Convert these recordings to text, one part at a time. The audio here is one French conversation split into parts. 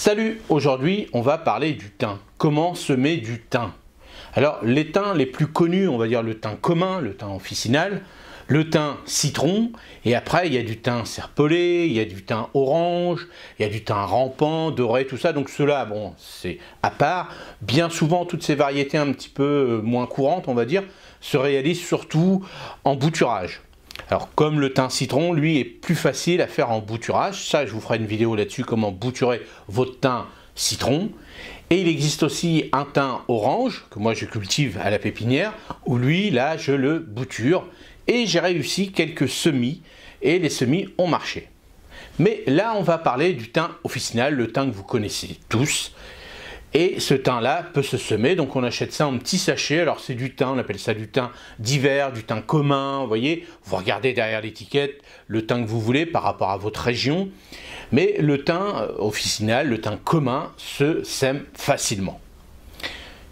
Salut, aujourd'hui on va parler du thym. Comment semer du thym? Alors les thym les plus connus, on va dire le thym commun, le thym officinal, le thym citron, et après il y a du thym serpolé, il y a du thym orange, il y a du thym rampant, doré, tout ça, donc cela bon c'est à part. Bien souvent toutes ces variétés un petit peu moins courantes, on va dire, se réalisent surtout en bouturage. Alors comme le thym citron, lui est plus facile à faire en bouturage, ça je vous ferai une vidéo là-dessus, comment bouturer votre thym citron. Et il existe aussi un thym orange, que moi je cultive à la pépinière, où lui là je le bouture, et j'ai réussi quelques semis, et les semis ont marché. Mais là on va parler du thym officinal, le thym que vous connaissez tous. Et ce thym-là peut se semer, donc on achète ça en petits sachets. Alors c'est du thym, on appelle ça du thym d'hiver, du thym commun, vous voyez. Vous regardez derrière l'étiquette le thym que vous voulez par rapport à votre région. Mais le thym officinal, le thym commun, se sème facilement.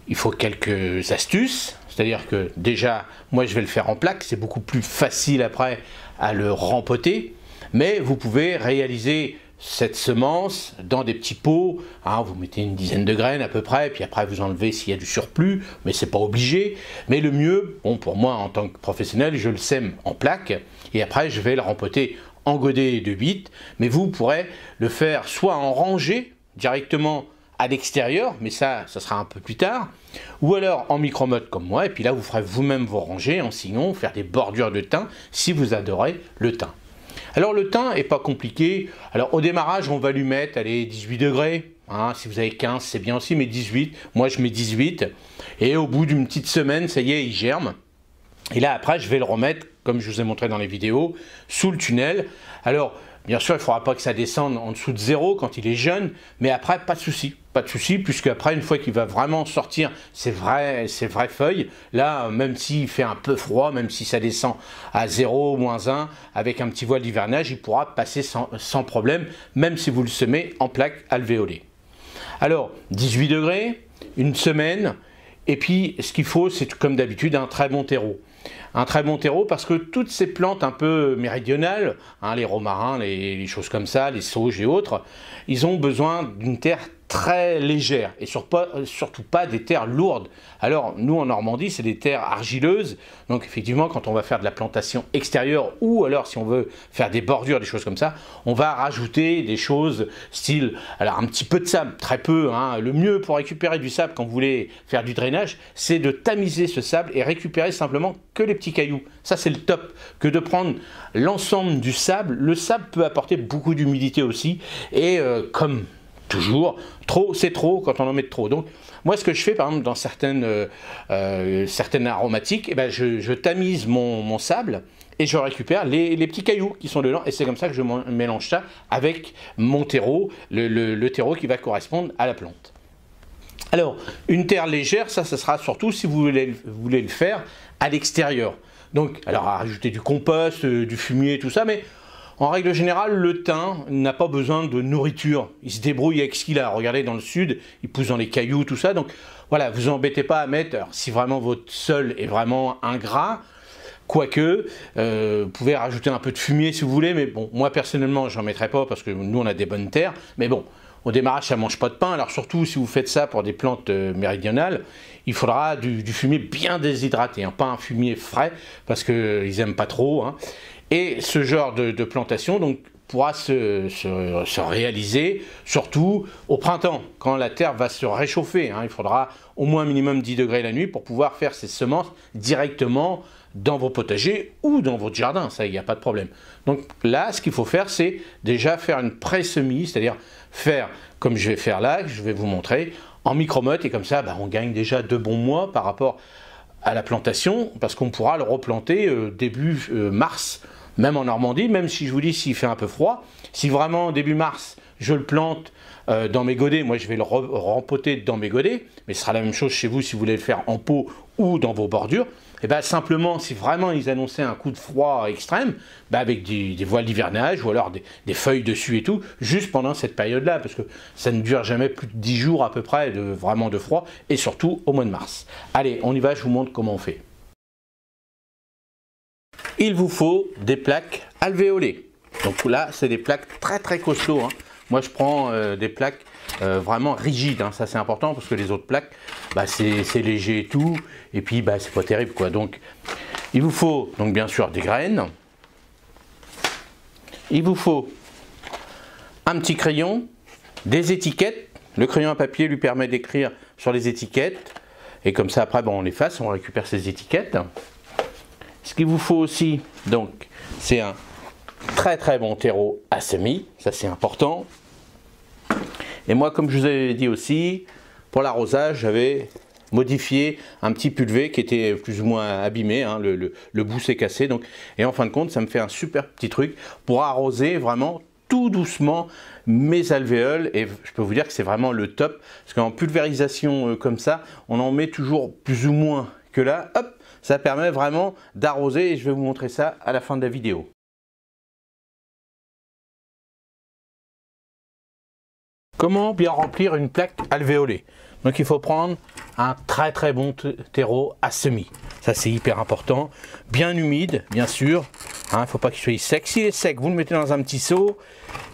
Il faut quelques astuces, c'est-à-dire que déjà, moi je vais le faire en plaque, c'est beaucoup plus facile après à le rempoter. Mais vous pouvez réaliser cette semence dans des petits pots, hein, vous mettez une dizaine de graines à peu près, puis après vous enlevez s'il y a du surplus, mais c'est pas obligé. Mais le mieux, bon, pour moi en tant que professionnel, je le sème en plaque, et après je vais le rempoter en godet de 8, mais vous pourrez le faire soit en rangée, directement à l'extérieur, mais ça sera un peu plus tard, ou alors en micro-motte comme moi, et puis là vous ferez vous-même vos rangées en sillon, faire des bordures de thym, si vous adorez le thym. Alors le thym n'est pas compliqué. Alors au démarrage, on va lui mettre, allez, 18 degrés. Hein, si vous avez 15, c'est bien aussi, mais 18. Moi, je mets 18. Et au bout d'une petite semaine, ça y est, il germe. Et là, après, je vais le remettre, comme je vous ai montré dans les vidéos, sous le tunnel. Alors, bien sûr, il ne faudra pas que ça descende en dessous de 0 quand il est jeune, mais après, pas de souci. Pas de souci, puisque après, une fois qu'il va vraiment sortir ses vraies feuilles, là, même s'il fait un peu froid, même si ça descend à 0, -1, avec un petit voile d'hivernage, il pourra passer sans problème, même si vous le semez en plaque alvéolée. Alors, 18 degrés, une semaine, et puis ce qu'il faut, c'est comme d'habitude un très bon terreau. Un très bon terreau parce que toutes ces plantes un peu méridionales, hein, les romarins, les choses comme ça, les sauges et autres, ils ont besoin d'une terre très légère et surtout pas des terres lourdes. Alors nous en Normandie c'est des terres argileuses, donc effectivement quand on va faire de la plantation extérieure ou alors si on veut faire des bordures, des choses comme ça, on va rajouter des choses style, alors un petit peu de sable, très peu, hein. Le mieux pour récupérer du sable quand vous voulez faire du drainage, c'est de tamiser ce sable et récupérer simplement que les petits cailloux. Ça c'est le top, que de prendre l'ensemble du sable. Le sable peut apporter beaucoup d'humidité aussi et comme toujours, trop, c'est trop quand on en met trop. Donc, moi, ce que je fais, par exemple, dans certaines aromatiques, eh ben, je tamise mon sable et je récupère les petits cailloux qui sont dedans. Et c'est comme ça que je mélange ça avec mon terreau, le terreau qui va correspondre à la plante. Alors, une terre légère, ça sera surtout si vous voulez le faire à l'extérieur. Donc, alors, à rajouter du compost, du fumier, tout ça, mais en règle générale, le thym n'a pas besoin de nourriture. Il se débrouille avec ce qu'il a. Regardez, dans le sud, il pousse dans les cailloux, tout ça. Donc voilà, vous embêtez pas à mettre, alors, si vraiment votre sol est vraiment ingrat, quoique, vous pouvez rajouter un peu de fumier si vous voulez, mais bon, moi personnellement, j'en mettrai pas parce que nous, on a des bonnes terres. Mais bon, au démarrage, ça mange pas de pain. Alors surtout, si vous faites ça pour des plantes méridionales, il faudra du fumier bien déshydraté, hein, pas un fumier frais, parce qu'ils aiment pas trop, hein. Et ce genre de plantation donc, pourra se réaliser surtout au printemps, quand la terre va se réchauffer, hein. Il faudra au moins minimum 10 degrés la nuit pour pouvoir faire ces semences directement dans vos potagers ou dans votre jardin, ça il n'y a pas de problème. Donc là, ce qu'il faut faire, c'est déjà faire une pré-semis, c'est-à-dire faire comme je vais faire là, je vais vous montrer, en micro-motte, et comme ça, bah, on gagne déjà 2 bons mois par rapport à la plantation, parce qu'on pourra le replanter début mars, même en Normandie, même si je vous dis s'il fait un peu froid. Si vraiment début mars, je le plante dans mes godets, moi je vais le rempoter dans mes godets, mais ce sera la même chose chez vous si vous voulez le faire en pot ou dans vos bordures. Et bien simplement, si vraiment ils annonçaient un coup de froid extrême, ben avec des voiles d'hivernage ou alors des feuilles dessus et tout, juste pendant cette période-là, parce que ça ne dure jamais plus de 10 jours à peu près vraiment de froid, et surtout au mois de mars. Allez, on y va, je vous montre comment on fait. Il vous faut des plaques alvéolées. Donc là, c'est des plaques très costauds, hein. Moi, je prends des plaques vraiment rigide, hein. Ça c'est important parce que les autres plaques, bah, c'est léger et tout, et puis bah, c'est pas terrible quoi. Donc il vous faut donc bien sûr des graines, il vous faut un petit crayon, des étiquettes. Le crayon à papier lui permet d'écrire sur les étiquettes, et comme ça après bon, on efface, on récupère ces étiquettes. Ce qu'il vous faut aussi, donc, c'est un très bon terreau à semis, ça c'est important. Et moi, comme je vous avais dit aussi, pour l'arrosage, j'avais modifié un petit pulvé qui était plus ou moins abîmé, hein, le bout s'est cassé. Donc, et en fin de compte, ça me fait un super petit truc pour arroser vraiment tout doucement mes alvéoles, et je peux vous dire que c'est vraiment le top, parce qu'en pulvérisation comme ça, on en met toujours plus ou moins que là, hop, ça permet vraiment d'arroser, et je vais vous montrer ça à la fin de la vidéo. Comment bien remplir une plaque alvéolée? Donc il faut prendre un très bon terreau à semis. Ça c'est hyper important. Bien humide, bien sûr. Il ne faut pas qu'il soit sec. S'il est sec, vous le mettez dans un petit seau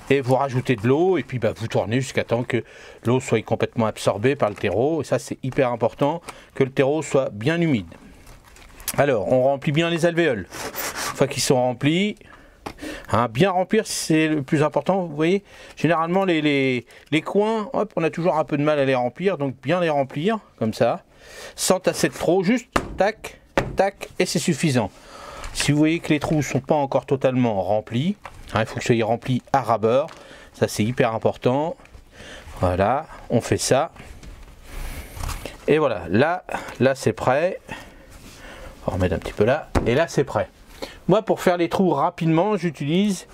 et vous rajoutez de l'eau. Et puis bah, vous tournez jusqu'à temps que l'eau soit complètement absorbée par le terreau. Et ça c'est hyper important, que le terreau soit bien humide. Alors on remplit bien les alvéoles. Une fois qu'ils sont remplis, hein, bien remplir, c'est le plus important. Vous voyez, généralement les coins, hop, on a toujours un peu de mal à les remplir, donc bien les remplir comme ça, sans tasser de trop, juste tac, tac, et c'est suffisant. Si vous voyez que les trous ne sont pas encore totalement remplis, hein, il faut que ça y rempli à ras bord, ça c'est hyper important. Voilà, on fait ça, et voilà, là c'est prêt. On va remettre un petit peu là, et là c'est prêt. Moi, pour faire les trous rapidement, j'utilise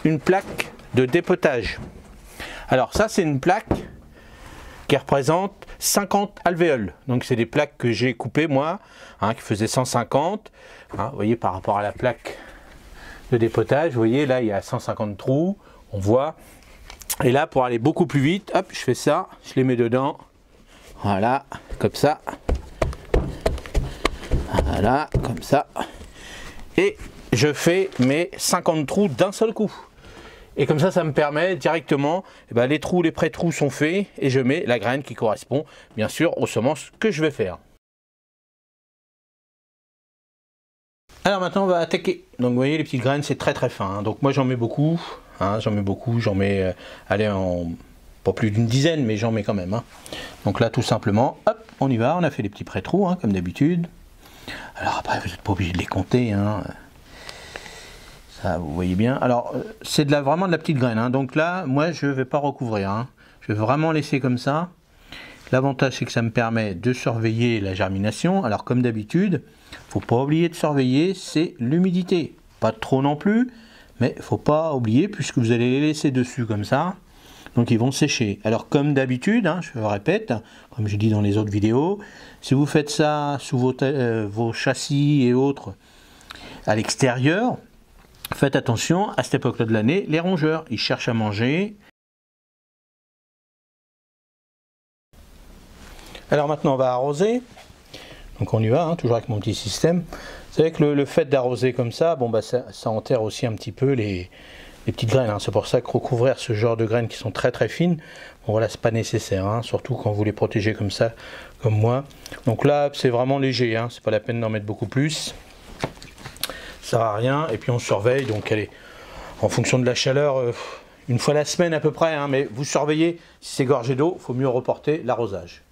une plaque de dépotage. Alors ça, c'est une plaque qui représente 50 alvéoles. Donc c'est des plaques que j'ai coupées moi, hein, qui faisaient 150. Hein, vous voyez, par rapport à la plaque de dépotage, vous voyez, là il y a 150 trous, on voit. Et là, pour aller beaucoup plus vite, hop, je fais ça, je les mets dedans. Voilà, comme ça. Voilà, comme ça. Et je fais mes 50 trous d'un seul coup. Et comme ça, ça me permet directement, les trous, les pré-trous sont faits, et je mets la graine qui correspond, bien sûr, aux semences que je vais faire. Alors maintenant, on va attaquer. Donc vous voyez, les petites graines, c'est très fin. Hein. Donc moi, j'en mets beaucoup. Hein, j'en mets, allez, pas plus d'une dizaine, mais j'en mets quand même. Hein. Donc là, tout simplement, hop, on y va. On a fait les petits pré-trous, hein, comme d'habitude. Alors après, vous n'êtes pas obligé de les compter. Hein. Ça, vous voyez bien. Alors, c'est vraiment de la petite graine. Hein. Donc là, moi, je ne vais pas recouvrir. Hein. Je vais vraiment laisser comme ça. L'avantage, c'est que ça me permet de surveiller la germination. Alors, comme d'habitude, il ne faut pas oublier de surveiller, c'est l'humidité. Pas trop non plus, mais il ne faut pas oublier, puisque vous allez les laisser dessus comme ça. Donc, ils vont sécher. Alors, comme d'habitude, hein, je le répète, comme je dis dans les autres vidéos, si vous faites ça sous vos châssis et autres à l'extérieur, faites attention, à cette époque-là de l'année, les rongeurs, ils cherchent à manger. Alors maintenant, on va arroser. Donc on y va, hein, toujours avec mon petit système. Vous savez que le fait d'arroser comme ça, bon, ça enterre aussi un petit peu les petites graines. Hein. C'est pour ça que recouvrir ce genre de graines qui sont très fines, bon, voilà, c'est pas nécessaire, hein, surtout quand vous les protégez comme ça, comme moi. Donc là, c'est vraiment léger, hein, c'est pas la peine d'en mettre beaucoup plus. Ça sert à rien, et puis on surveille, donc allez, en fonction de la chaleur, une fois la semaine à peu près, hein, mais vous surveillez, si c'est gorgé d'eau, il faut mieux reporter l'arrosage.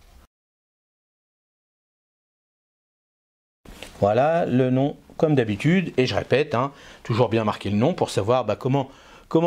Voilà le nom comme d'habitude, et je répète, hein, toujours bien marquer le nom pour savoir comment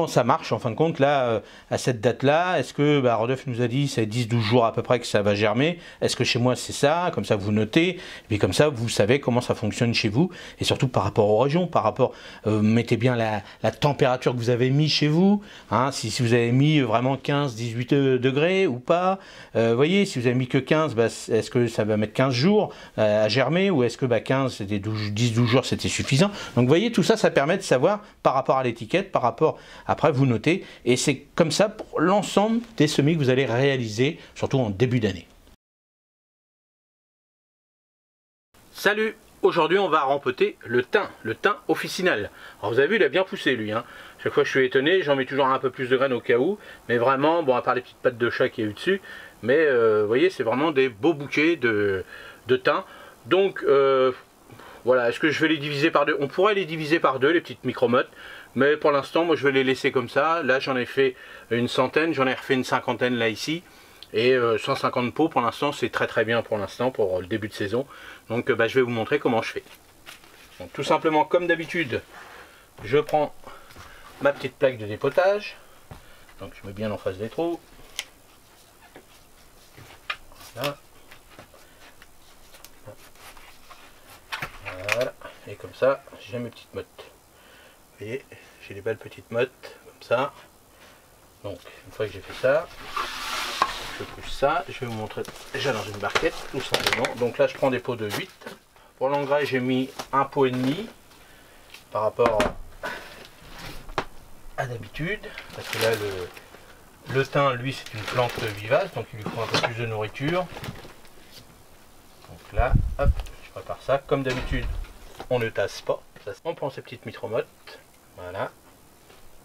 ça marche en fin de compte là, à cette date là. Est-ce que Rodolphe nous a dit c'est 10-12 jours à peu près que ça va germer? Est-ce que chez moi c'est ça? Comme ça vous notez, et puis comme ça vous savez comment ça fonctionne chez vous, et surtout par rapport aux régions, par rapport, mettez bien la température que vous avez mis chez vous, hein, si vous avez mis vraiment 15-18 degrés ou pas, voyez, si vous avez mis que 15, est-ce que ça va mettre 15 jours à germer, ou est-ce que 15 c'était 10-12 jours c'était suffisant? Donc vous voyez, tout ça, ça permet de savoir par rapport à l'étiquette, par rapport, après vous notez, et c'est comme ça pour l'ensemble des semis que vous allez réaliser, surtout en début d'année. Salut! Aujourd'hui on va rempoter le thym officinal. Alors vous avez vu, il a bien poussé lui, hein. Chaque fois je suis étonné, j'en mets toujours un peu plus de graines au cas où. Mais vraiment, bon à part les petites pattes de chat qu'il y a eu dessus. Mais vous voyez, c'est vraiment des beaux bouquets de thym. Donc voilà, est-ce que je vais les diviser par deux? On pourrait les diviser par deux, les petites micromottes. Mais pour l'instant, moi je vais les laisser comme ça. Là j'en ai fait une centaine, j'en ai refait une cinquantaine là ici. Et 150 pots pour l'instant, c'est très bien pour l'instant, pour le début de saison. Donc je vais vous montrer comment je fais. Donc, tout simplement comme d'habitude, je prends ma petite plaque de dépotage. Donc je mets bien en face des trous. Voilà. Voilà. Et comme ça, j'ai mes petites mottes. Vous voyez, j'ai des belles petites mottes, comme ça. Donc une fois que j'ai fait ça, je pousse ça, je vais vous montrer déjà dans une barquette tout simplement. Donc là je prends des pots de 8. Pour l'engrais j'ai mis un pot et demi par rapport à d'habitude. Parce que là le thym lui c'est une plante vivace, donc il lui faut un peu plus de nourriture. Donc là, hop, je prépare ça. Comme d'habitude, on ne tasse pas. On prend ces petites micromottes. Voilà.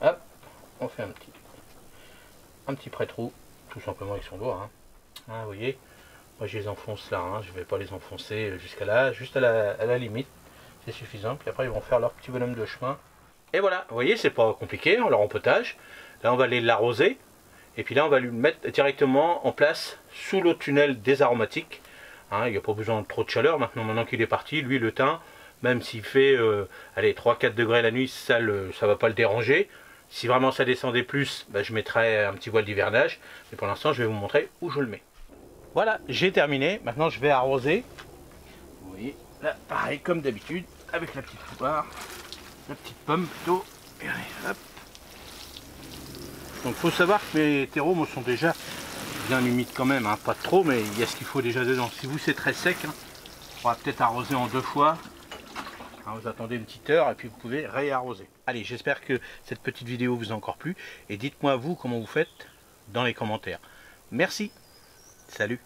Hop, on fait un petit pré-trou. Tout simplement avec son doigt. Hein, vous voyez, moi je les enfonce là, hein, je ne vais pas les enfoncer jusqu'à là, juste à la limite, c'est suffisant, puis après ils vont faire leur petit bonhomme de chemin. Et voilà, vous voyez, c'est pas compliqué, on leur empotage, là on va aller l'arroser, et puis là on va lui mettre directement en place sous l'eau tunnel des aromatiques, hein, il n'y a pas besoin de trop de chaleur, maintenant qu'il est parti, lui le thym, même s'il fait allez, 3-4 degrés la nuit, ça va pas le déranger. Si vraiment ça descendait plus, je mettrais un petit voile d'hivernage. Mais pour l'instant, je vais vous montrer où je le mets. Voilà, j'ai terminé. Maintenant, je vais arroser. Vous voyez, là, pareil, comme d'habitude, avec la petite poire. La petite pomme, plutôt. Et allez, hop. Donc, il faut savoir que mes terreaux me sont déjà bien humides quand même. Hein. Pas trop, mais il y a ce qu'il faut déjà dedans. Si vous, c'est très sec, hein, on va peut-être arroser en 2 fois. Vous attendez une petite heure et puis vous pouvez réarroser. Allez, j'espère que cette petite vidéo vous a encore plu. Et dites-moi vous comment vous faites dans les commentaires. Merci. Salut.